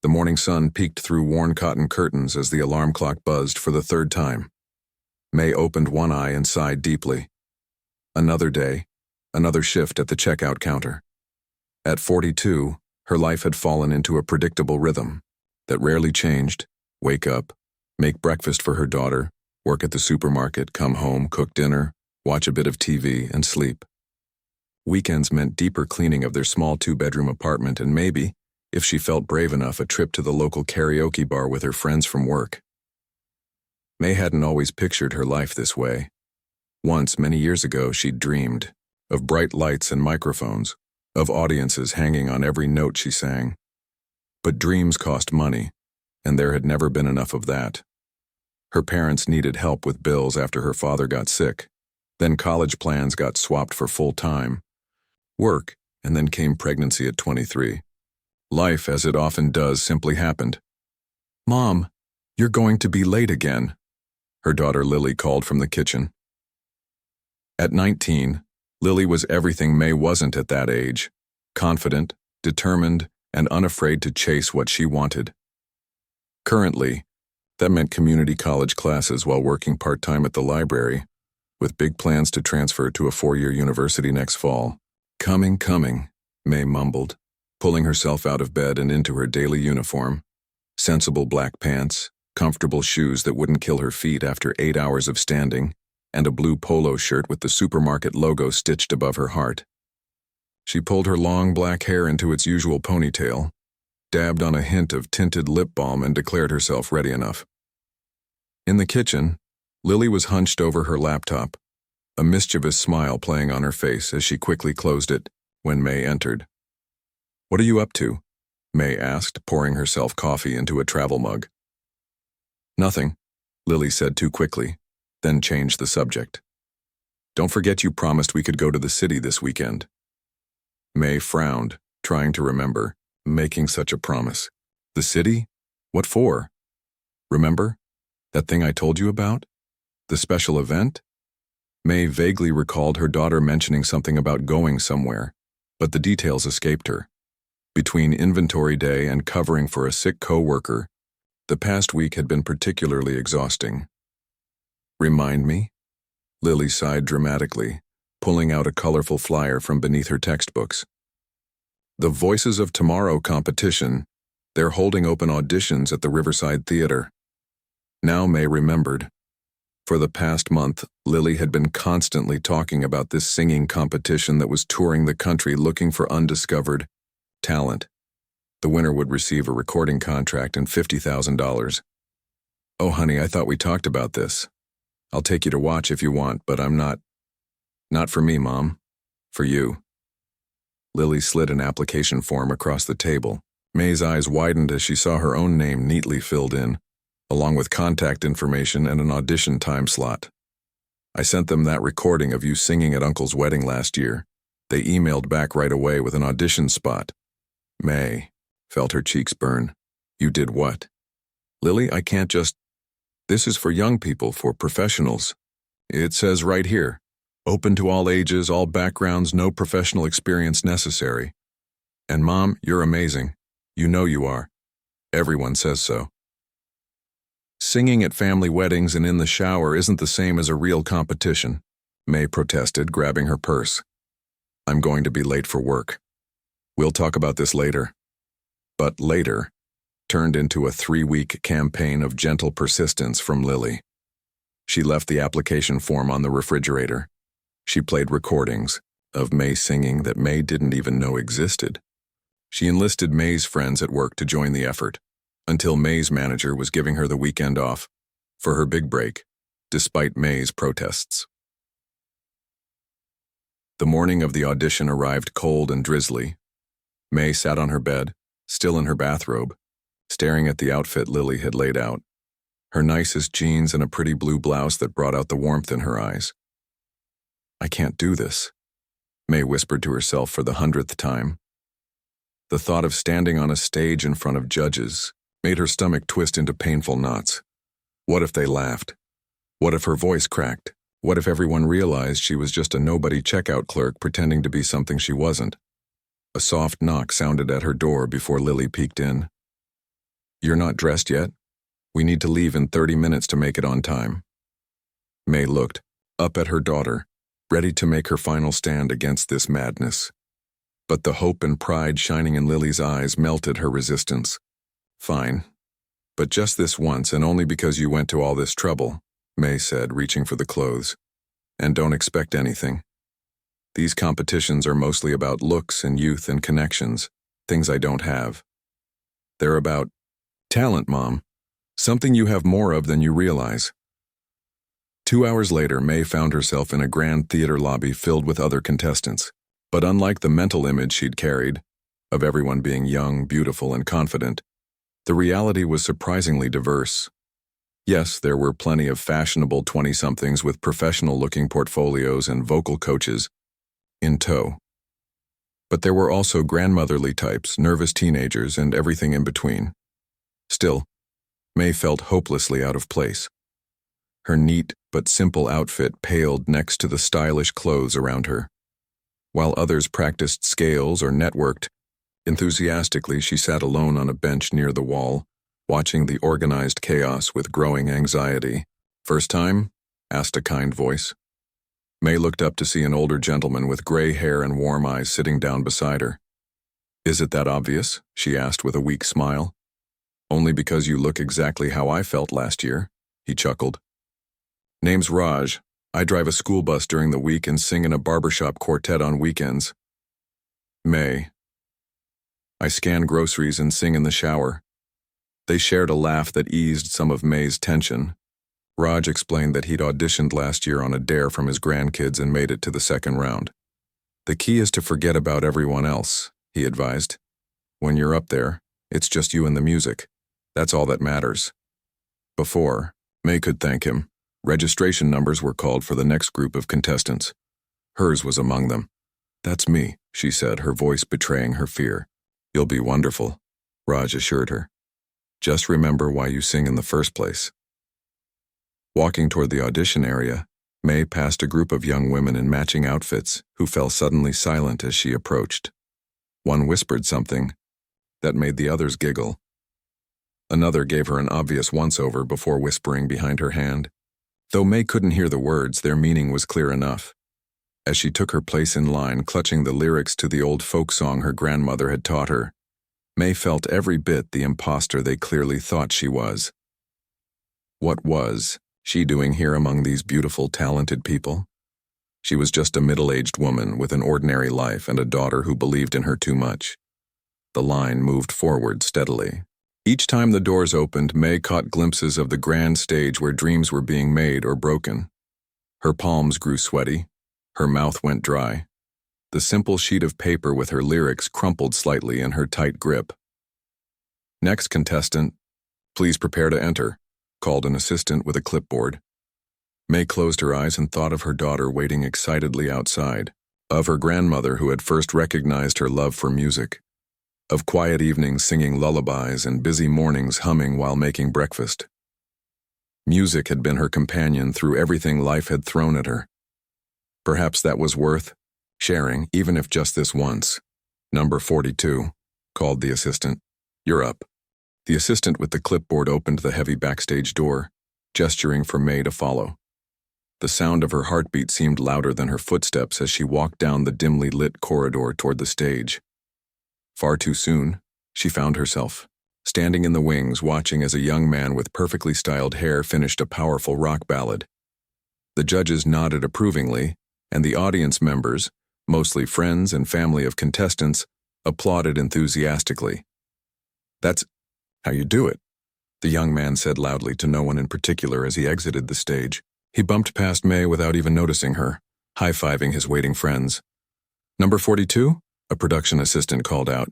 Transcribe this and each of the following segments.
The morning sun peeked through worn cotton curtains as the alarm clock buzzed for the third time. May opened one eye and sighed deeply. Another day, another shift at the checkout counter. At 42, her life had fallen into a predictable rhythm that rarely changed: wake up, make breakfast for her daughter, work at the supermarket, come home, cook dinner, watch a bit of TV, and sleep. Weekends meant deeper cleaning of their small 2-bedroom apartment and maybe, if she felt brave enough, a trip to the local karaoke bar with her friends from work. May hadn't always pictured her life this way. Once, many years ago, she'd dreamed of bright lights and microphones, of audiences hanging on every note she sang. But dreams cost money, and there had never been enough of that. Her parents needed help with bills after her father got sick. Then college plans got swapped for full-time work, and then came pregnancy at 23. Life, as it often does, simply happened. "Mom, you're going to be late again," her daughter Lily called from the kitchen. At 19, Lily was everything May wasn't at that age: confident, determined, and unafraid to chase what she wanted. Currently, that meant community college classes while working part-time at the library, with big plans to transfer to a 4-year university next fall. Coming, May mumbled, pulling herself out of bed and into her daily uniform: sensible black pants, comfortable shoes that wouldn't kill her feet after 8 hours of standing, and a blue polo shirt with the supermarket logo stitched above her heart. She pulled her long black hair into its usual ponytail, dabbed on a hint of tinted lip balm, and declared herself ready enough. In the kitchen, Lily was hunched over her laptop, a mischievous smile playing on her face as she quickly closed it when May entered. "What are you up to?" May asked, pouring herself coffee into a travel mug. "Nothing," Lily said too quickly, then changed the subject. "Don't forget you promised we could go to the city this weekend." May frowned, trying to remember making such a promise. "The city? What for? Remember? That thing I told you about? The special event?" May vaguely recalled her daughter mentioning something about going somewhere, but the details escaped her. Between inventory day and covering for a sick co-worker, the past week had been particularly exhausting. "Remind me?" Lily sighed dramatically, pulling out a colorful flyer from beneath her textbooks. "The Voices of Tomorrow competition. They're holding open auditions at the Riverside Theater." Now May remembered. For the past month, Lily had been constantly talking about this singing competition that was touring the country looking for undiscovered talent. The winner would receive a recording contract and $50,000. "Oh, honey, I thought we talked about this. I'll take you to watch if you want, but I'm not." "Not for me, Mom. For you." Lily slid an application form across the table. May's eyes widened as she saw her own name neatly filled in, along with contact information and an audition time slot. "I sent them that recording of you singing at Uncle's wedding last year. They emailed back right away with an audition spot." May felt her cheeks burn. "You did what?" "Lily, I can't just... This is for young people, for professionals. It says right here, open to all ages, all backgrounds, no professional experience necessary. And Mom, you're amazing. You know you are. Everyone says so." "Singing at family weddings and in the shower isn't the same as a real competition," May protested, grabbing her purse. "I'm going to be late for work. We'll talk about this later." But later turned into a 3-week campaign of gentle persistence from Lily. She left the application form on the refrigerator. She played recordings of May singing that May didn't even know existed. She enlisted May's friends at work to join the effort, until May's manager was giving her the weekend off for her big break, despite May's protests. The morning of the audition arrived cold and drizzly. May sat on her bed, still in her bathrobe, staring at the outfit Lily had laid out, her nicest jeans and a pretty blue blouse that brought out the warmth in her eyes. "I can't do this," May whispered to herself for the 100th time. The thought of standing on a stage in front of judges made her stomach twist into painful knots. What if they laughed? What if her voice cracked? What if everyone realized she was just a nobody checkout clerk pretending to be something she wasn't? A soft knock sounded at her door before Lily peeked in. You're not dressed yet? We need to leave in 30 minutes to make it on time. May looked up at her daughter, ready to make her final stand against this madness. But the hope and pride shining in Lily's eyes melted her resistance. Fine. But just this once, and only because you went to all this trouble, May said, reaching for the clothes. And don't expect anything. These competitions are mostly about looks and youth and connections, things I don't have. They're about talent, Mom. Something you have more of than you realize. 2 hours later, May found herself in a grand theater lobby filled with other contestants. But unlike the mental image she'd carried, of everyone being young, beautiful, and confident, the reality was surprisingly diverse. Yes, there were plenty of fashionable 20-somethings with professional-looking portfolios and vocal coaches in tow. But there were also grandmotherly types, nervous teenagers, and everything in between. Still, May felt hopelessly out of place. Her neat but simple outfit paled next to the stylish clothes around her. While others practiced scales or networked, enthusiastically she sat alone on a bench near the wall, watching the organized chaos with growing anxiety. "First time?" asked a kind voice. May looked up to see an older gentleman with gray hair and warm eyes sitting down beside her. "Is it that obvious?" she asked with a weak smile. "Only because you look exactly how I felt last year," he chuckled. "Name's Raj. I drive a school bus during the week and sing in a barbershop quartet on weekends." "May. I scan groceries and sing in the shower." They shared a laugh that eased some of May's tension. Raj explained that he'd auditioned last year on a dare from his grandkids and made it to the second round. "The key is to forget about everyone else," he advised. "When you're up there, it's just you and the music. That's all that matters." Before May could thank him, registration numbers were called for the next group of contestants. Hers was among them. "That's me," she said, her voice betraying her fear. "You'll be wonderful," Raj assured her. "Just remember why you sing in the first place." Walking toward the audition area, May passed a group of young women in matching outfits who fell suddenly silent as she approached. One whispered something that made the others giggle. Another gave her an obvious once-over before whispering behind her hand. Though May couldn't hear the words, their meaning was clear enough. As she took her place in line, clutching the lyrics to the old folk song her grandmother had taught her, May felt every bit the imposter they clearly thought she was. What was she doing here among these beautiful, talented people? She was just a middle-aged woman with an ordinary life and a daughter who believed in her too much. The line moved forward steadily. Each time the doors opened, May caught glimpses of the grand stage where dreams were being made or broken. Her palms grew sweaty. Her mouth went dry. The simple sheet of paper with her lyrics crumpled slightly in her tight grip. "Next contestant, please prepare to enter," called an assistant with a clipboard. May closed her eyes and thought of her daughter waiting excitedly outside, of her grandmother who had first recognized her love for music, of quiet evenings singing lullabies and busy mornings humming while making breakfast. Music had been her companion through everything life had thrown at her. Perhaps that was worth sharing, even if just this once. "Number 42, called the assistant. "You're up." The assistant with the clipboard opened the heavy backstage door, gesturing for May to follow. The sound of her heartbeat seemed louder than her footsteps as she walked down the dimly lit corridor toward the stage. Far too soon, she found herself standing in the wings, watching as a young man with perfectly styled hair finished a powerful rock ballad. The judges nodded approvingly, and the audience members, mostly friends and family of contestants, applauded enthusiastically. "That's how you do it," the young man said loudly to no one in particular as he exited the stage. He bumped past May without even noticing her, high-fiving his waiting friends. "Number 42? A production assistant called out.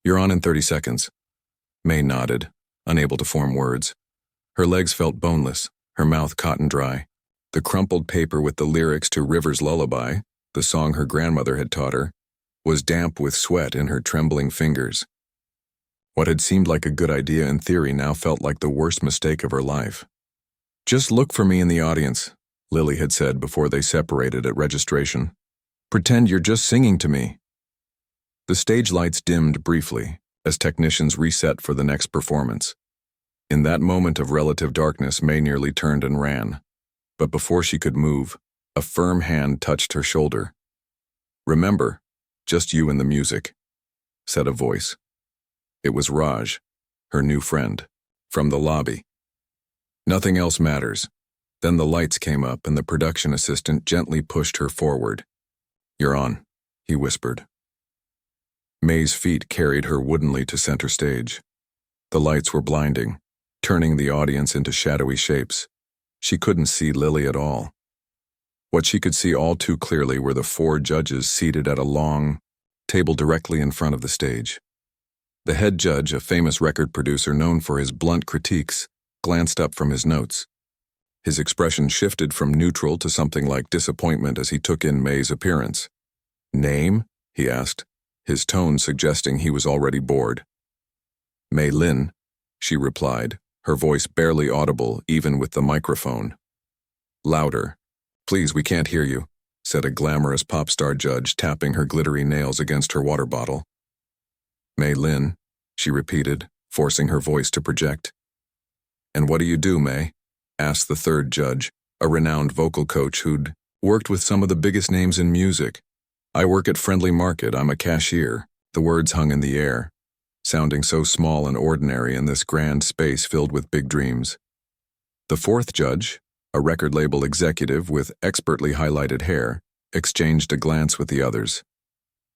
"You're on in 30 seconds. May nodded, unable to form words. Her legs felt boneless, her mouth cotton dry. The crumpled paper with the lyrics to River's Lullaby, the song her grandmother had taught her, was damp with sweat in her trembling fingers. What had seemed like a good idea in theory now felt like the worst mistake of her life. "Just look for me in the audience," Lily had said before they separated at registration. "Pretend you're just singing to me." The stage lights dimmed briefly as technicians reset for the next performance. In that moment of relative darkness, May nearly turned and ran. But before she could move, a firm hand touched her shoulder. "Remember, just you and the music," said a voice. It was Raj, her new friend, from the lobby. "Nothing else matters." Then the lights came up and the production assistant gently pushed her forward. "You're on," he whispered. May's feet carried her woodenly to center stage. The lights were blinding, turning the audience into shadowy shapes. She couldn't see Lily at all. What she could see all too clearly were the 4 judges seated at a long table directly in front of the stage. The head judge, a famous record producer known for his blunt critiques, glanced up from his notes. His expression shifted from neutral to something like disappointment as he took in May's appearance. "Name?" he asked, his tone suggesting he was already bored. "May Lin," she replied, her voice barely audible even with the microphone. "Louder. Please, we can't hear you," said a glamorous pop star judge, tapping her glittery nails against her water bottle. "May Lin," she repeated, forcing her voice to project. "And what do you do, May?" asked the third judge, a renowned vocal coach who'd worked with some of the biggest names in music. "I work at Friendly Market. I'm a cashier." The words hung in the air, sounding so small and ordinary in this grand space filled with big dreams. The fourth judge, a record label executive with expertly highlighted hair, exchanged a glance with the others.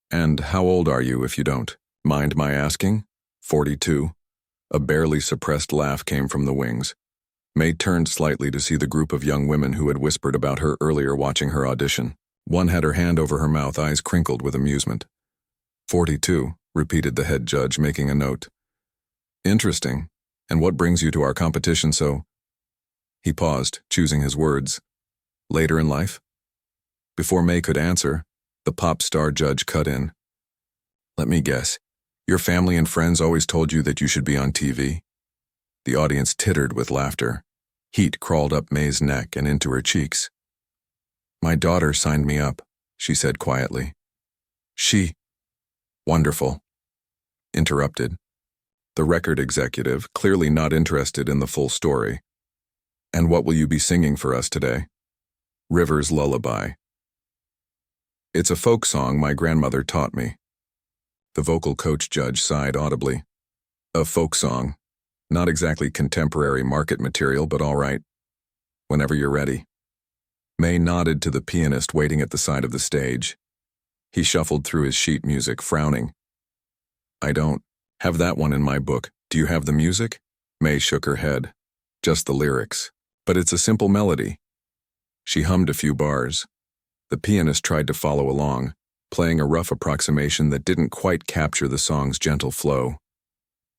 "And how old are you, if you don't mind my asking?" 42. A barely suppressed laugh came from the wings. May turned slightly to see the group of young women who had whispered about her earlier watching her audition. One had her hand over her mouth, eyes crinkled with amusement. 42, repeated the head judge, making a note. "Interesting. And what brings you to our competition so—" He paused, choosing his words. "Later in life?" Before May could answer, the pop star judge cut in. "Let me guess. Your family and friends always told you that you should be on TV?" The audience tittered with laughter. Heat crawled up May's neck and into her cheeks. "My daughter signed me up," she said quietly. "She—" "Wonderful," interrupted the record executive, clearly not interested in the full story. "And what will you be singing for us today?" "River's Lullaby. It's a folk song my grandmother taught me." The vocal coach judge sighed audibly. "A folk song. Not exactly contemporary market material, but all right. Whenever you're ready." May nodded to the pianist waiting at the side of the stage. He shuffled through his sheet music, frowning. "I don't have that one in my book. Do you have the music?" May shook her head. "Just the lyrics. But it's a simple melody." She hummed a few bars. The pianist tried to follow along, playing a rough approximation that didn't quite capture the song's gentle flow.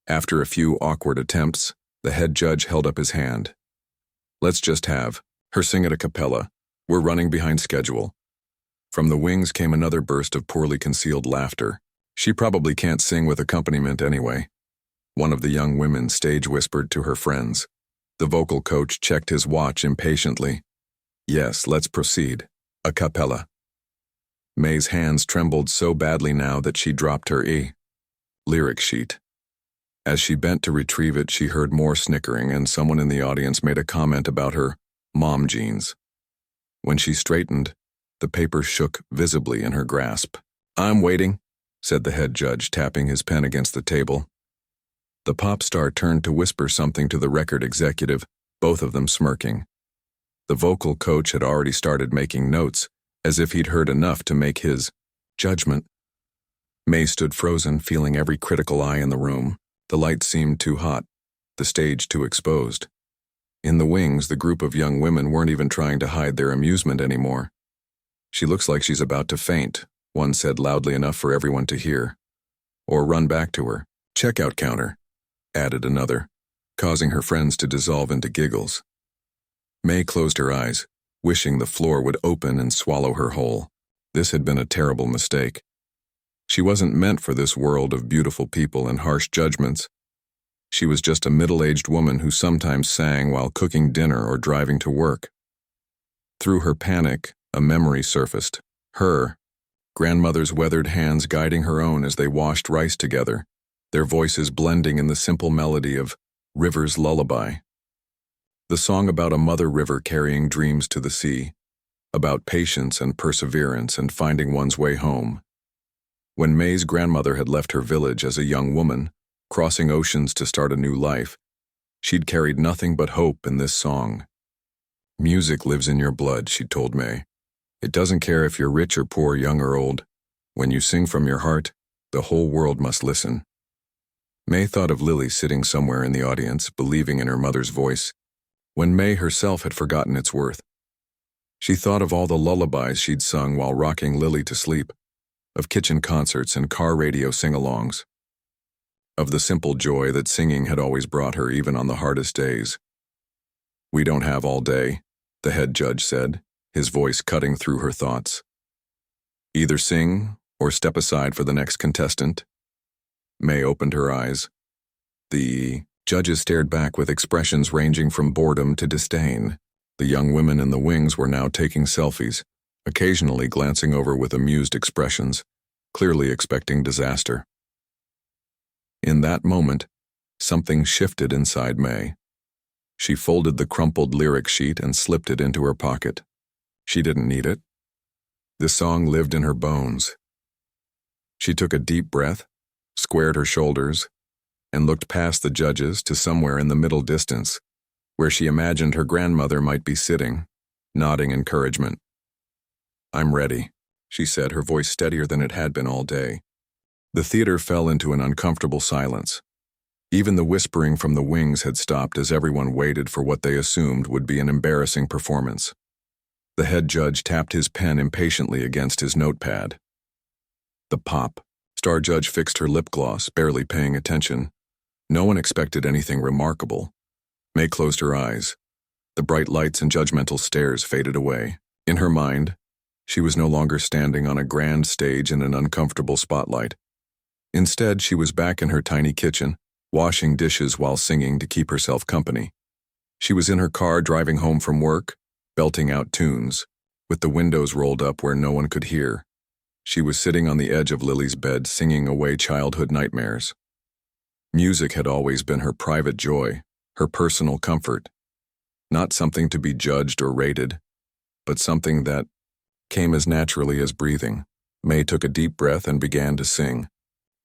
After a few awkward attempts, the head judge held up his hand. "Let's just have her sing it a cappella. We're running behind schedule." From the wings came another burst of poorly concealed laughter. "She probably can't sing with accompaniment anyway," one of the young women stage whispered to her friends. The vocal coach checked his watch impatiently. "Yes, let's proceed. A cappella." May's hands trembled so badly now that she dropped her lyric sheet. As she bent to retrieve it, she heard more snickering, and someone in the audience made a comment about her mom jeans. When she straightened, the paper shook visibly in her grasp. "I'm waiting," said the head judge, tapping his pen against the table. The pop star turned to whisper something to the record executive, both of them smirking. The vocal coach had already started making notes, as if he'd heard enough to make his judgment. May stood frozen, feeling every critical eye in the room. The light seemed too hot, the stage too exposed. In the wings, the group of young women weren't even trying to hide their amusement anymore. "She looks like she's about to faint," one said loudly enough for everyone to hear. "Or run back to her checkout counter," added another, causing her friends to dissolve into giggles. May closed her eyes, wishing the floor would open and swallow her whole. This had been a terrible mistake. She wasn't meant for this world of beautiful people and harsh judgments. She was just a middle-aged woman who sometimes sang while cooking dinner or driving to work. Through her panic, a memory surfaced. Her grandmother's weathered hands guiding her own as they washed rice together, their voices blending in the simple melody of River's Lullaby. The song about a mother river carrying dreams to the sea, about patience and perseverance and finding one's way home. When May's grandmother had left her village as a young woman, crossing oceans to start a new life, she'd carried nothing but hope in this song. Music lives in your blood, she told May. It doesn't care if you're rich or poor, young or old. When you sing from your heart, the whole world must listen. May thought of Lily sitting somewhere in the audience, believing in her mother's voice, when May herself had forgotten its worth. She thought of all the lullabies she'd sung while rocking Lily to sleep, of kitchen concerts and car radio sing-alongs, of the simple joy that singing had always brought her even on the hardest days. "We don't have all day," the head judge said, his voice cutting through her thoughts. "Either sing or step aside for the next contestant." May opened her eyes. The judges stared back with expressions ranging from boredom to disdain. The young women in the wings were now taking selfies, occasionally glancing over with amused expressions, clearly expecting disaster. In that moment, something shifted inside May. She folded the crumpled lyric sheet and slipped it into her pocket. She didn't need it. The song lived in her bones. She took a deep breath, squared her shoulders, and looked past the judges to somewhere in the middle distance, where she imagined her grandmother might be sitting, nodding encouragement. "I'm ready," she said, her voice steadier than it had been all day. The theater fell into an uncomfortable silence. Even the whispering from the wings had stopped as everyone waited for what they assumed would be an embarrassing performance. The head judge tapped his pen impatiently against his notepad. The pop. Star judge fixed her lip gloss, barely paying attention. No one expected anything remarkable. May closed her eyes. The bright lights and judgmental stares faded away. In her mind, she was no longer standing on a grand stage in an uncomfortable spotlight. Instead, she was back in her tiny kitchen, washing dishes while singing to keep herself company. She was in her car driving home from work, belting out tunes, with the windows rolled up where no one could hear. She was sitting on the edge of Lily's bed singing away childhood nightmares. Music had always been her private joy, her personal comfort. Not something to be judged or rated, but something that came as naturally as breathing. May took a deep breath and began to sing.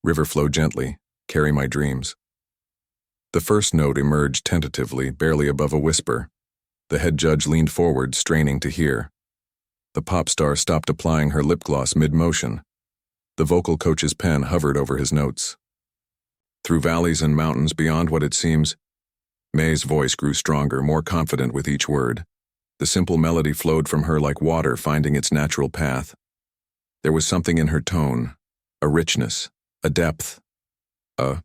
"River flow gently, carry my dreams." The first note emerged tentatively, barely above a whisper. The head judge leaned forward, straining to hear. The pop star stopped applying her lip gloss mid-motion. The vocal coach's pen hovered over his notes. "Through valleys and mountains beyond what it seems." May's voice grew stronger, more confident with each word. The simple melody flowed from her like water finding its natural path. There was something in her tone, a richness, a depth, a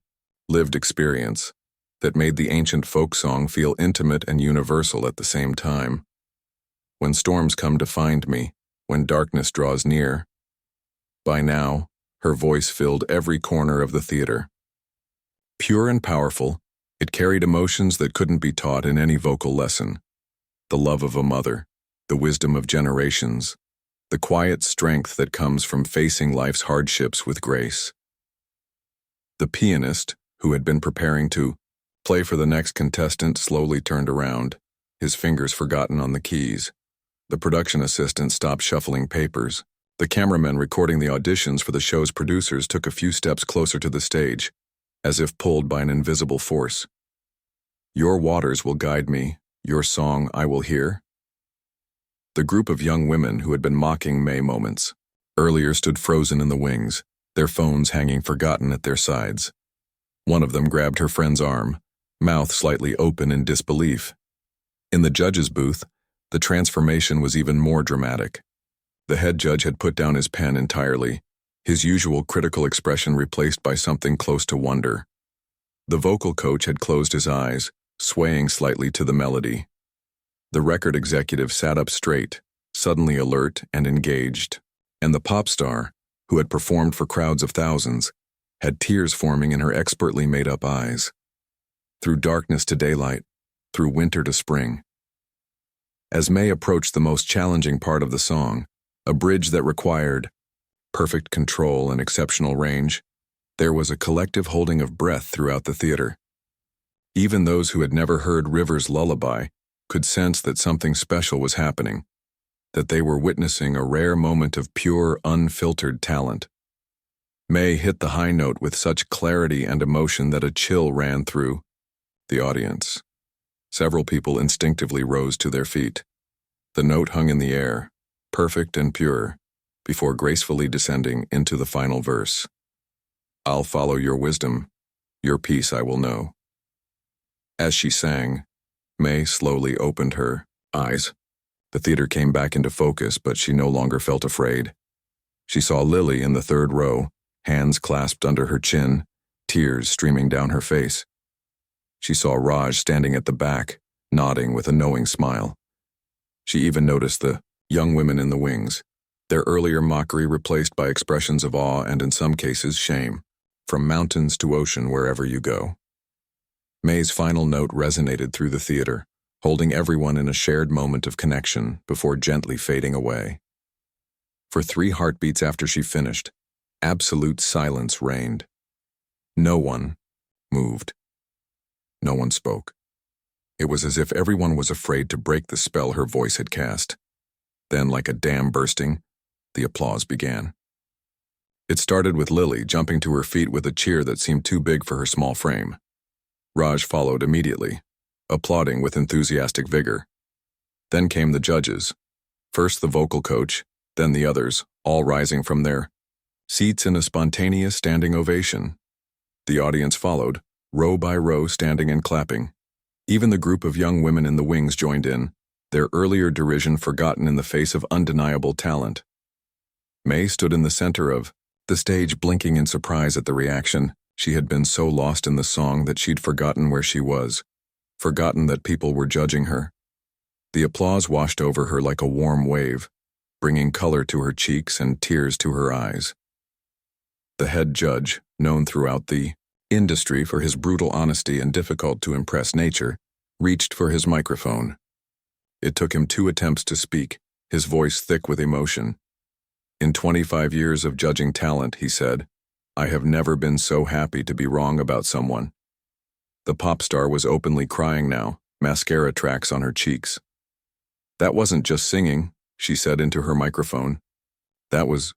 lived experience, that made the ancient folk song feel intimate and universal at the same time. "When storms come to find me, when darkness draws near." By now, her voice filled every corner of the theater. Pure and powerful, it carried emotions that couldn't be taught in any vocal lesson. The love of a mother, the wisdom of generations, the quiet strength that comes from facing life's hardships with grace. The pianist, who had been preparing to play for the next contestant, slowly turned around, his fingers forgotten on the keys. The production assistant stopped shuffling papers. The cameramen recording the auditions for the show's producers took a few steps closer to the stage, as if pulled by an invisible force. "Your waters will guide me, your song I will hear." The group of young women who had been mocking May moments earlier stood frozen in the wings, their phones hanging forgotten at their sides. One of them grabbed her friend's arm, mouth slightly open in disbelief. In the judge's booth, the transformation was even more dramatic. The head judge had put down his pen entirely, his usual critical expression replaced by something close to wonder. The vocal coach had closed his eyes, swaying slightly to the melody. The record executive sat up straight, suddenly alert and engaged. And the pop star, who had performed for crowds of thousands, had tears forming in her expertly made-up eyes. Through darkness to daylight, through winter to spring. As May approached the most challenging part of the song, a bridge that required perfect control and exceptional range, there was a collective holding of breath throughout the theater. Even those who had never heard River's lullaby could sense that something special was happening, that they were witnessing a rare moment of pure, unfiltered talent. May hit the high note with such clarity and emotion that a chill ran through the audience. Several people instinctively rose to their feet. The note hung in the air, perfect and pure, before gracefully descending into the final verse. I'll follow your wisdom, your peace I will know. As she sang, May slowly opened her eyes. The theater came back into focus, but she no longer felt afraid. She saw Lily in the third row, hands clasped under her chin, tears streaming down her face. She saw Raj standing at the back, nodding with a knowing smile. She even noticed the young women in the wings, their earlier mockery replaced by expressions of awe and in some cases shame, from mountains to ocean wherever you go. May's final note resonated through the theater, holding everyone in a shared moment of connection before gently fading away. For 3 heartbeats after she finished, absolute silence reigned. No one moved. No one spoke. It was as if everyone was afraid to break the spell her voice had cast. Then, like a dam bursting, the applause began. It started with Lily jumping to her feet with a cheer that seemed too big for her small frame. Raj followed immediately, applauding with enthusiastic vigor. Then came the judges. First the vocal coach, then the others, all rising from their seats in a spontaneous standing ovation. The audience followed, row by row standing and clapping. Even the group of young women in the wings joined in, their earlier derision forgotten in the face of undeniable talent. May stood in the center of the stage, blinking in surprise at the reaction. She had been so lost in the song that she'd forgotten where she was, forgotten that people were judging her. The applause washed over her like a warm wave, bringing color to her cheeks and tears to her eyes. The head judge, known throughout the industry for his brutal honesty and difficult-to-impress nature, reached for his microphone. It took him 2 attempts to speak, his voice thick with emotion. In 25 years of judging talent, he said, I have never been so happy to be wrong about someone. The pop star was openly crying now, mascara tracks on her cheeks. That wasn't just singing, she said into her microphone. That was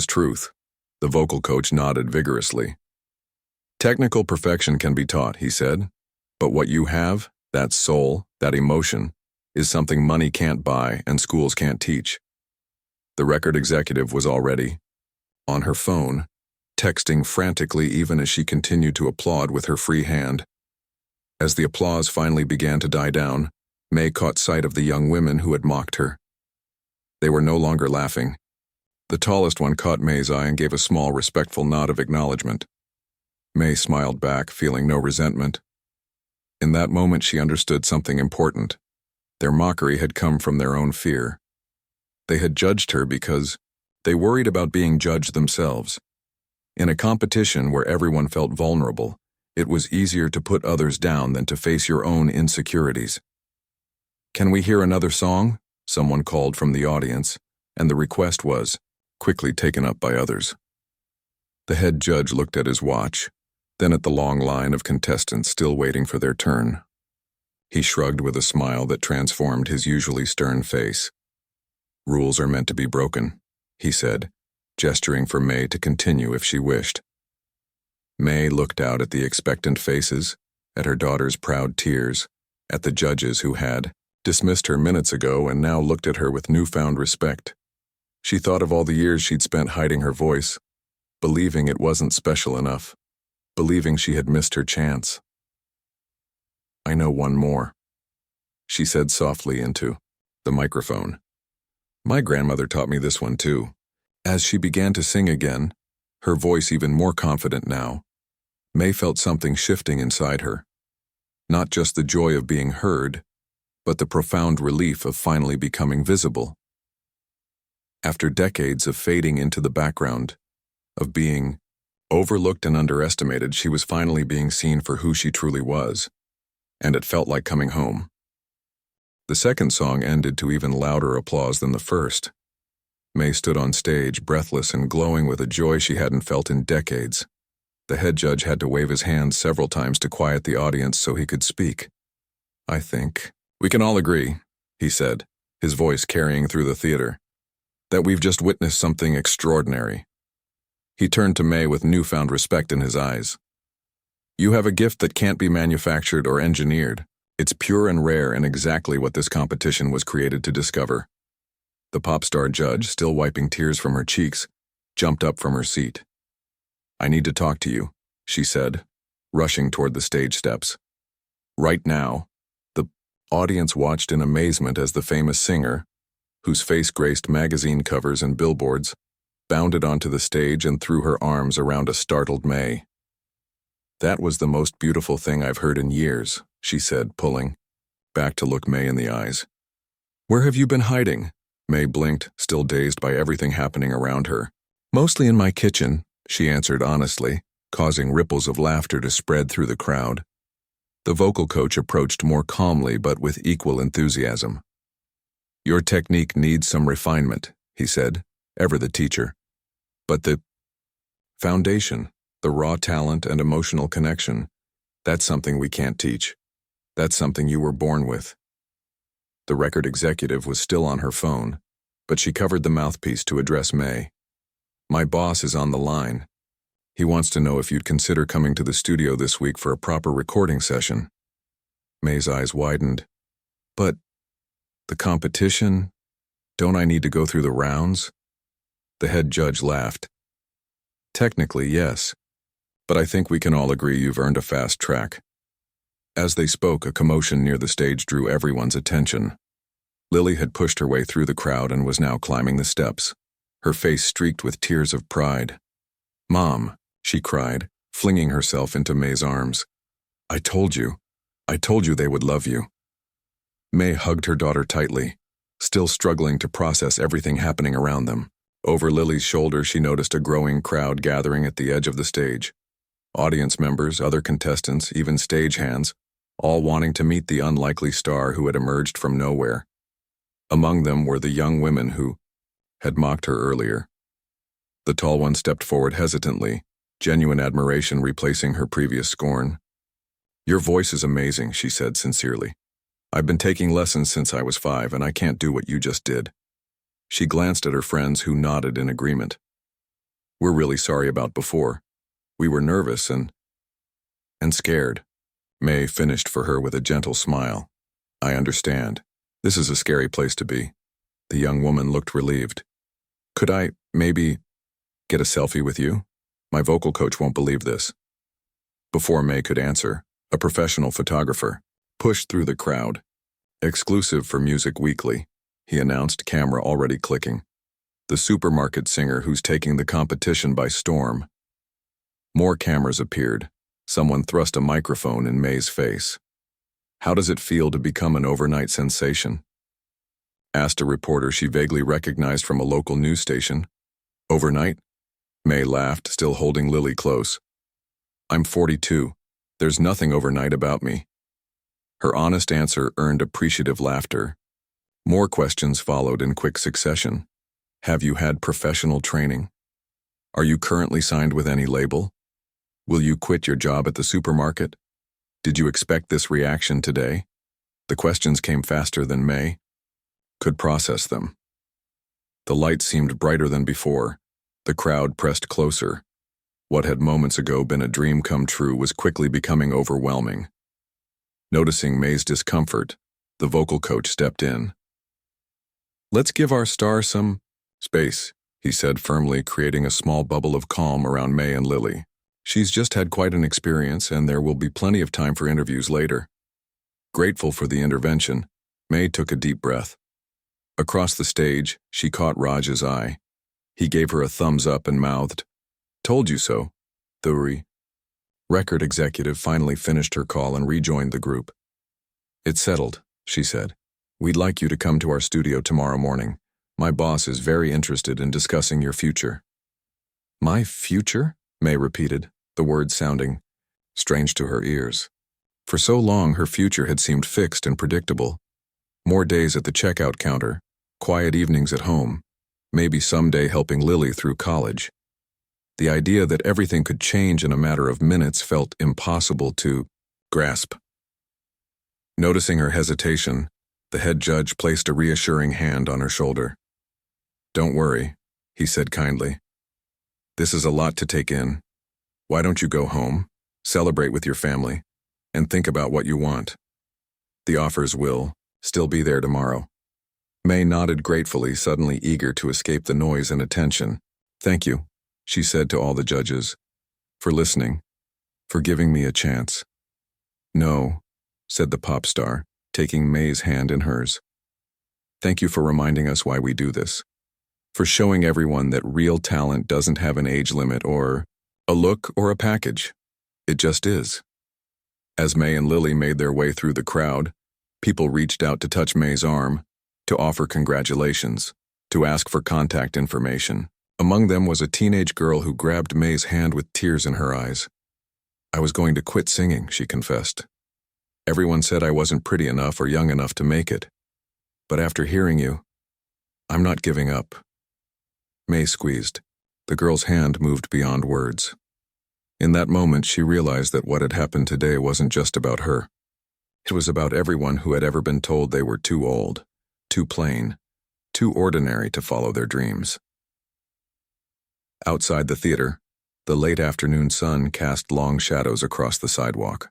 truth. The vocal coach nodded vigorously. Technical perfection can be taught, he said, but what you have, that soul, that emotion, is something money can't buy and schools can't teach. The record executive was already on her phone, texting frantically even as she continued to applaud with her free hand. As the applause finally began to die down, May caught sight of the young women who had mocked her. They were no longer laughing. The tallest one caught May's eye and gave a small, respectful nod of acknowledgement. May smiled back, feeling no resentment. In that moment she understood something important. Their mockery had come from their own fear. They had judged her because they worried about being judged themselves. In a competition where everyone felt vulnerable, it was easier to put others down than to face your own insecurities. Can we hear another song? Someone called from the audience, and the request was quickly taken up by others. The head judge looked at his watch, then at the long line of contestants still waiting for their turn. He shrugged with a smile that transformed his usually stern face. Rules are meant to be broken, he said, gesturing for May to continue if she wished. May looked out at the expectant faces, at her daughter's proud tears, at the judges who had dismissed her minutes ago and now looked at her with newfound respect. She thought of all the years she'd spent hiding her voice, believing it wasn't special enough, believing she had missed her chance. I know one more, she said softly into the microphone. My grandmother taught me this one too. As she began to sing again, her voice even more confident now, May felt something shifting inside her. Not just the joy of being heard, but the profound relief of finally becoming visible. After decades of fading into the background, of being overlooked and underestimated, she was finally being seen for who she truly was, and it felt like coming home. The second song ended to even louder applause than the first. May stood on stage, breathless and glowing with a joy she hadn't felt in decades. The head judge had to wave his hand several times to quiet the audience so he could speak. "I think we can all agree," he said, his voice carrying through the theater, "that we've just witnessed something extraordinary." He turned to May with newfound respect in his eyes. "You have a gift that can't be manufactured or engineered. It's pure and rare and exactly what this competition was created to discover." The pop star judge, still wiping tears from her cheeks, jumped up from her seat. "I need to talk to you," she said, rushing toward the stage steps. Right now. The audience watched in amazement as the famous singer, whose face graced magazine covers and billboards, bounded onto the stage and threw her arms around a startled May. "That was the most beautiful thing I've heard in years," she said, pulling back to look May in the eyes. "Where have you been hiding?" May blinked, still dazed by everything happening around her. "Mostly in my kitchen," she answered honestly, causing ripples of laughter to spread through the crowd. The vocal coach approached more calmly but with equal enthusiasm. "Your technique needs some refinement," he said, ever the teacher. "But the foundation, the raw talent and emotional connection, that's something we can't teach. That's something you were born with." The record executive was still on her phone, but she covered the mouthpiece to address May. "My boss is on the line. He wants to know if you'd consider coming to the studio this week for a proper recording session." May's eyes widened. "But the competition? Don't I need to go through the rounds?" The head judge laughed. "Technically, yes, but I think we can all agree you've earned a fast track." As they spoke, a commotion near the stage drew everyone's attention. Lily had pushed her way through the crowd and was now climbing the steps, her face streaked with tears of pride. "Mom," she cried, flinging herself into May's arms. I told you they would love you." May hugged her daughter tightly, still struggling to process everything happening around them. Over Lily's shoulder, she noticed a growing crowd gathering at the edge of the stage. Audience members, other contestants, even stagehands, all wanting to meet the unlikely star who had emerged from nowhere. Among them were the young women who had mocked her earlier. The tall one stepped forward hesitantly, genuine admiration replacing her previous scorn. "Your voice is amazing," she said sincerely. "I've been taking lessons since I was 5, and I can't do what you just did." She glanced at her friends who nodded in agreement. "We're really sorry about before. We were nervous and scared." May finished for her with a gentle smile. "I understand. This is a scary place to be." The young woman looked relieved. "Could I, maybe, get a selfie with you? My vocal coach won't believe this." Before May could answer, a professional photographer pushed through the crowd. "Exclusive for Music Weekly," he announced, camera already clicking. "The supermarket singer who's taking the competition by storm." More cameras appeared. Someone thrust a microphone in May's face. "How does it feel to become an overnight sensation?" asked a reporter she vaguely recognized from a local news station. "Overnight?" May laughed, still holding Lily close. "I'm 42. There's nothing overnight about me." Her honest answer earned appreciative laughter. More questions followed in quick succession. "Have you had professional training? Are you currently signed with any label? Will you quit your job at the supermarket? Did you expect this reaction today?" The questions came faster than May could process them. The light seemed brighter than before. The crowd pressed closer. What had moments ago been a dream come true was quickly becoming overwhelming. Noticing May's discomfort, the vocal coach stepped in. "Let's give our star some space," he said firmly, creating a small bubble of calm around May and Lily. "She's just had quite an experience, and there will be plenty of time for interviews later." Grateful for the intervention, May took a deep breath. Across the stage, she caught Raj's eye. He gave her a thumbs up and mouthed, "Told you so." The record executive finally finished her call and rejoined the group. "It's settled," she said. "We'd like you to come to our studio tomorrow morning. My boss is very interested in discussing your future." "My future?" May repeated, the words sounding strange to her ears. For so long, her future had seemed fixed and predictable. More days at the checkout counter, quiet evenings at home, maybe someday helping Lily through college. The idea that everything could change in a matter of minutes felt impossible to grasp. Noticing her hesitation, the head judge placed a reassuring hand on her shoulder. "Don't worry," he said kindly. "This is a lot to take in. Why don't you go home, celebrate with your family, and think about what you want? The offers will still be there tomorrow." May nodded gratefully, suddenly eager to escape the noise and attention. "Thank you," she said to all the judges, "for listening, for giving me a chance." "No," said the pop star, taking May's hand in hers. "Thank you for reminding us why we do this, for showing everyone that real talent doesn't have an age limit or a look or a package. It just is." As May and Lily made their way through the crowd, people reached out to touch May's arm, to offer congratulations, to ask for contact information. Among them was a teenage girl who grabbed May's hand with tears in her eyes. "I was going to quit singing," she confessed. "Everyone said I wasn't pretty enough or young enough to make it. But after hearing you, I'm not giving up." May squeezed. The girl's hand moved beyond words. In that moment, she realized that what had happened today wasn't just about her. It was about everyone who had ever been told they were too old, too plain, too ordinary to follow their dreams. Outside the theater, the late afternoon sun cast long shadows across the sidewalk.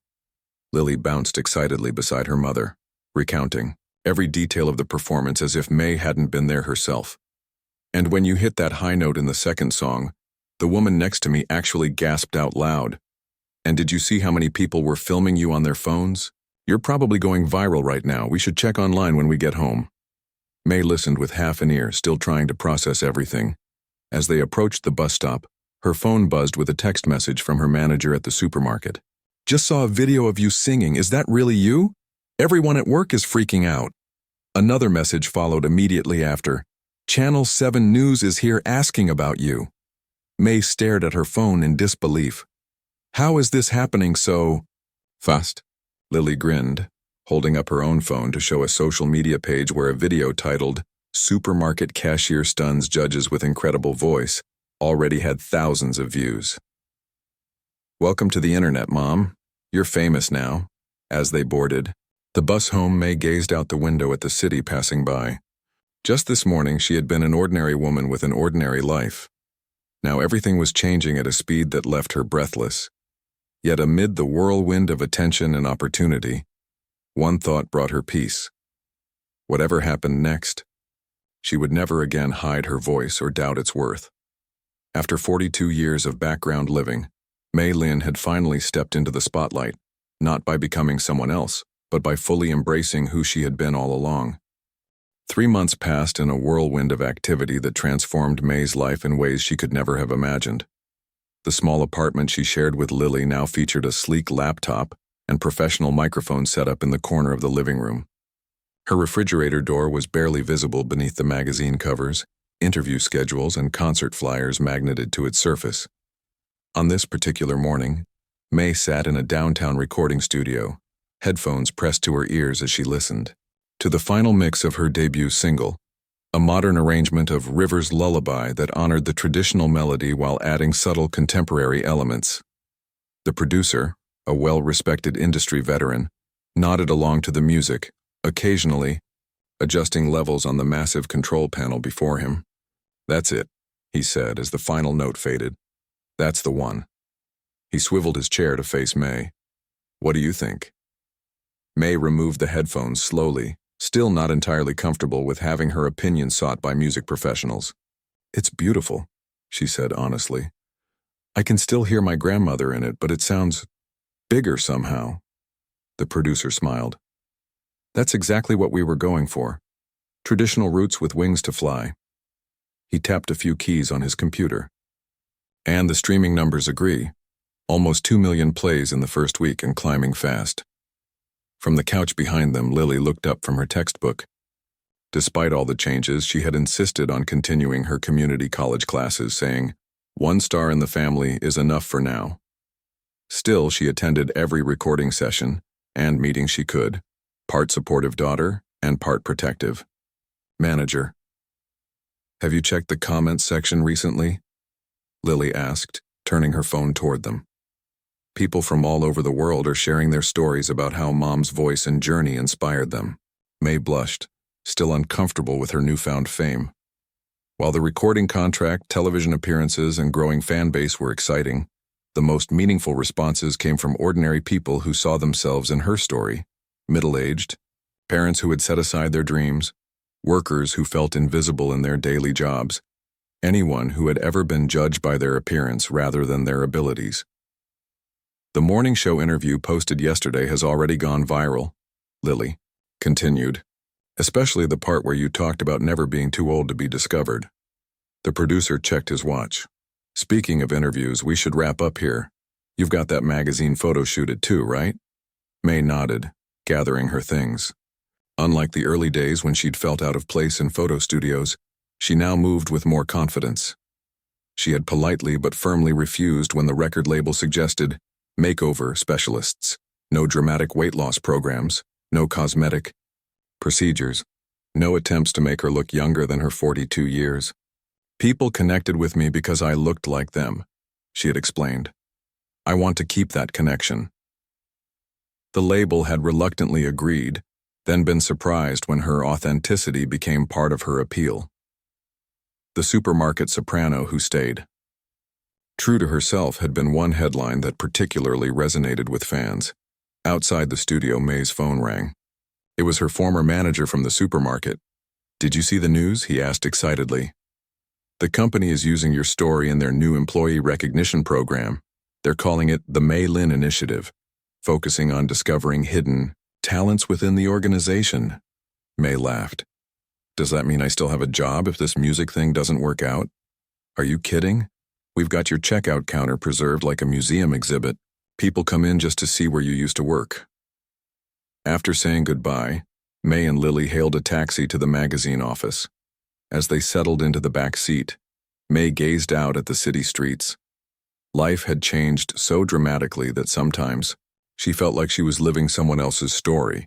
Lily bounced excitedly beside her mother, recounting every detail of the performance as if May hadn't been there herself. "And when you hit that high note in the second song, the woman next to me actually gasped out loud. And did you see how many people were filming you on their phones? You're probably going viral right now. We should check online when we get home." May listened with half an ear, still trying to process everything. As they approached the bus stop, her phone buzzed with a text message from her manager at the supermarket. "Just saw a video of you singing. Is that really you? Everyone at work is freaking out." Another message followed immediately after. "Channel 7 News is here asking about you." May stared at her phone in disbelief. "How is this happening so fast?" Lily grinned, holding up her own phone to show a social media page where a video titled "Supermarket Cashier Stuns Judges with Incredible Voice" already had thousands of views. "Welcome to the internet, Mom. You're famous now." As they boarded the bus home, May gazed out the window at the city passing by. Just this morning, she had been an ordinary woman with an ordinary life. Now everything was changing at a speed that left her breathless. Yet amid the whirlwind of attention and opportunity, one thought brought her peace. Whatever happened next, she would never again hide her voice or doubt its worth. After 42 years of background living, May Lin had finally stepped into the spotlight, not by becoming someone else, but by fully embracing who she had been all along. 3 months passed in a whirlwind of activity that transformed May's life in ways she could never have imagined. The small apartment she shared with Lily now featured a sleek laptop and professional microphone setup in the corner of the living room. Her refrigerator door was barely visible beneath the magazine covers, interview schedules, and concert flyers magneted to its surface. On this particular morning, May sat in a downtown recording studio, headphones pressed to her ears as she listened to the final mix of her debut single, a modern arrangement of River's Lullaby that honored the traditional melody while adding subtle contemporary elements. The producer, a well-respected industry veteran, nodded along to the music, occasionally adjusting levels on the massive control panel before him. "That's it," he said as the final note faded. "That's the one." He swiveled his chair to face May. "What do you think?" May removed the headphones slowly, still not entirely comfortable with having her opinion sought by music professionals. "It's beautiful," she said honestly. "I can still hear my grandmother in it, but it sounds bigger somehow." The producer smiled. "That's exactly what we were going for. Traditional roots with wings to fly." He tapped a few keys on his computer. "And the streaming numbers agree. Almost 2 million plays in the first week and climbing fast." From the couch behind them, Lily looked up from her textbook. Despite all the changes, she had insisted on continuing her community college classes, saying, "One star in the family is enough for now." Still, she attended every recording session and meeting she could, part supportive daughter and part protective. "Manager, have you checked the comments section recently?" Lily asked, turning her phone toward them. People from all over the world are sharing their stories about how Mom's voice and journey inspired them. May blushed, still uncomfortable with her newfound fame. While the recording contract, television appearances, and growing fan base were exciting, the most meaningful responses came from ordinary people who saw themselves in her story. Middle-aged, parents who had set aside their dreams, workers who felt invisible in their daily jobs, anyone who had ever been judged by their appearance rather than their abilities. The morning show interview posted yesterday has already gone viral, Lily continued, especially the part where you talked about never being too old to be discovered. The producer checked his watch. Speaking of interviews, we should wrap up here. You've got that magazine photo shooted too, right? May nodded, gathering her things. Unlike the early days when she'd felt out of place in photo studios, she now moved with more confidence. She had politely but firmly refused when the record label suggested makeover specialists, no dramatic weight loss programs, no cosmetic procedures, no attempts to make her look younger than her 42 years. People connected with me because I looked like them, she had explained. I want to keep that connection. The label had reluctantly agreed, then been surprised when her authenticity became part of her appeal. The supermarket soprano who stayed. True to herself had been one headline that particularly resonated with fans. Outside the studio, May's phone rang. It was her former manager from the supermarket. Did you see the news? He asked excitedly. The company is using your story in their new employee recognition program. They're calling it the May Lin Initiative, focusing on discovering hidden talents within the organization. May laughed. Does that mean I still have a job if this music thing doesn't work out? Are you kidding? We've got your checkout counter preserved like a museum exhibit. People come in just to see where you used to work. After saying goodbye, May and Lily hailed a taxi to the magazine office. As they settled into the back seat, May gazed out at the city streets. Life had changed so dramatically that sometimes she felt like she was living someone else's story,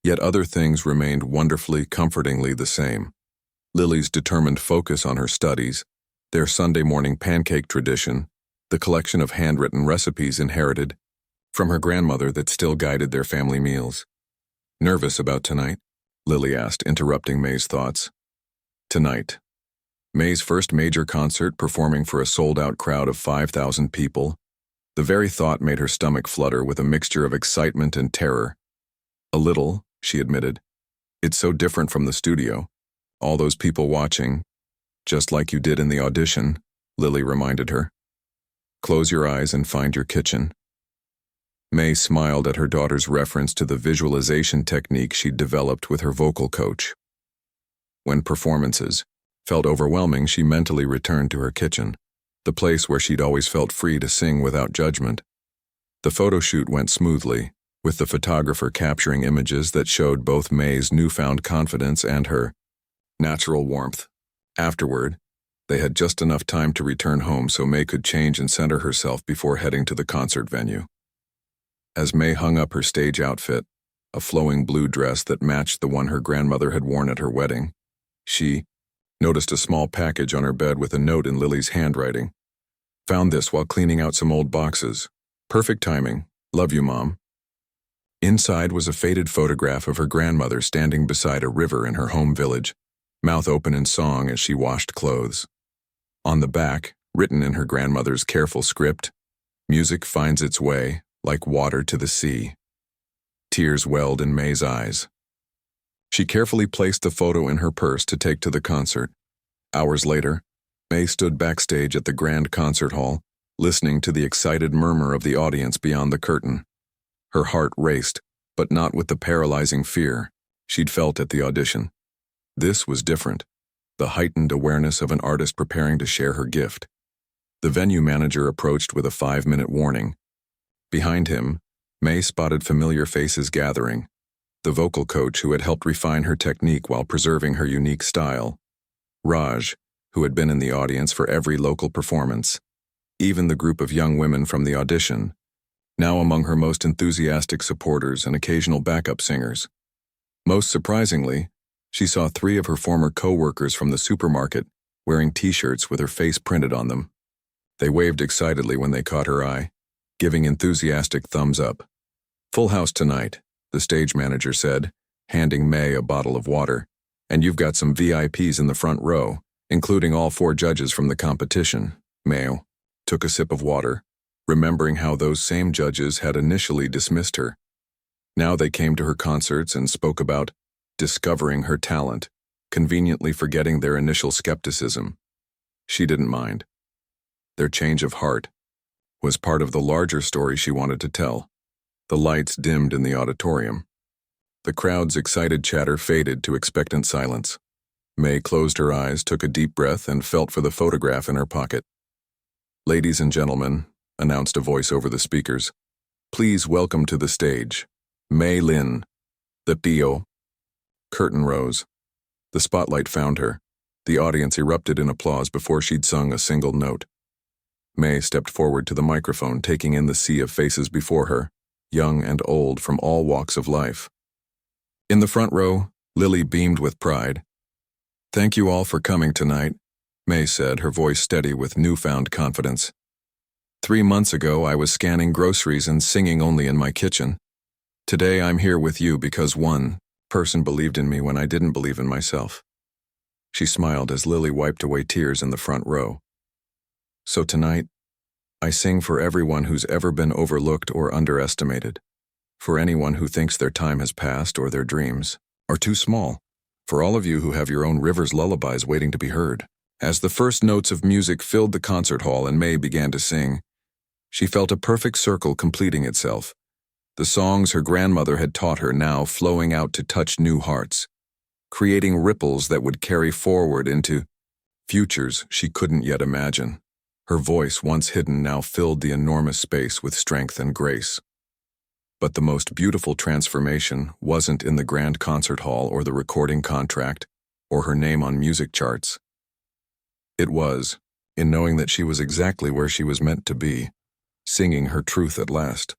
yet other things remained wonderfully, comfortingly the same. Lily's determined focus on her studies, their Sunday morning pancake tradition, the collection of handwritten recipes inherited from her grandmother that still guided their family meals. Nervous about tonight? Lily asked, interrupting May's thoughts. Tonight. May's first major concert, performing for a sold-out crowd of 5,000 people. The very thought made her stomach flutter with a mixture of excitement and terror. A little, she admitted. It's so different from the studio. All those people watching, just like you did in the audition, Lily reminded her. Close your eyes and find your kitchen. May smiled at her daughter's reference to the visualization technique she'd developed with her vocal coach. When performances felt overwhelming, she mentally returned to her kitchen, the place where she'd always felt free to sing without judgment. The photo shoot went smoothly, with the photographer capturing images that showed both May's newfound confidence and her natural warmth. Afterward, they had just enough time to return home so May could change and center herself before heading to the concert venue. As May hung up her stage outfit, a flowing blue dress that matched the one her grandmother had worn at her wedding, she noticed a small package on her bed with a note in Lily's handwriting. Found this while cleaning out some old boxes. Perfect timing. Love you, Mom. Inside was a faded photograph of her grandmother standing beside a river in her home village, mouth open in song as she washed clothes. On the back, written in her grandmother's careful script, music finds its way, like water to the sea. Tears welled in May's eyes. She carefully placed the photo in her purse to take to the concert. Hours later, May stood backstage at the grand concert hall, listening to the excited murmur of the audience beyond the curtain. Her heart raced, but not with the paralyzing fear she'd felt at the audition. This was different, the heightened awareness of an artist preparing to share her gift. The venue manager approached with a 5-minute warning. Behind him, May spotted familiar faces gathering. The vocal coach who had helped refine her technique while preserving her unique style. Raj, who had been in the audience for every local performance. Even the group of young women from the audition, now among her most enthusiastic supporters and occasional backup singers. Most surprisingly, she saw 3 of her former co-workers from the supermarket wearing t-shirts with her face printed on them. They waved excitedly when they caught her eye, giving enthusiastic thumbs up. "Full house tonight," the stage manager said, handing May a bottle of water. "And you've got some VIPs in the front row, including all 4 judges from the competition." May took a sip of water, remembering how those same judges had initially dismissed her. Now they came to her concerts and spoke about discovering her talent, conveniently forgetting their initial skepticism. She didn't mind. Their change of heart was part of the larger story she wanted to tell. The lights dimmed in the auditorium. The crowd's excited chatter faded to expectant silence. May closed her eyes, took a deep breath, and felt for the photograph in her pocket. "Ladies and gentlemen," announced a voice over the speakers, "please welcome to the stage, May Lin, the Pio." Curtain rose. The spotlight found her. The audience erupted in applause before she'd sung a single note. May stepped forward to the microphone, taking in the sea of faces before her, young and old from all walks of life. In the front row, Lily beamed with pride. "Thank you all for coming tonight," May said, her voice steady with newfound confidence. "3 months ago, I was scanning groceries and singing only in my kitchen. Today, I'm here with you because one person believed in me when I didn't believe in myself." She smiled as Lily wiped away tears in the front row. "So tonight, I sing for everyone who's ever been overlooked or underestimated, for anyone who thinks their time has passed or their dreams are too small, for all of you who have your own river's lullabies waiting to be heard." As the first notes of music filled the concert hall and May began to sing, she felt a perfect circle completing itself. The songs her grandmother had taught her now flowing out to touch new hearts, creating ripples that would carry forward into futures she couldn't yet imagine. Her voice, once hidden, now filled the enormous space with strength and grace. But the most beautiful transformation wasn't in the grand concert hall or the recording contract or her name on music charts. It was in knowing that she was exactly where she was meant to be, singing her truth at last.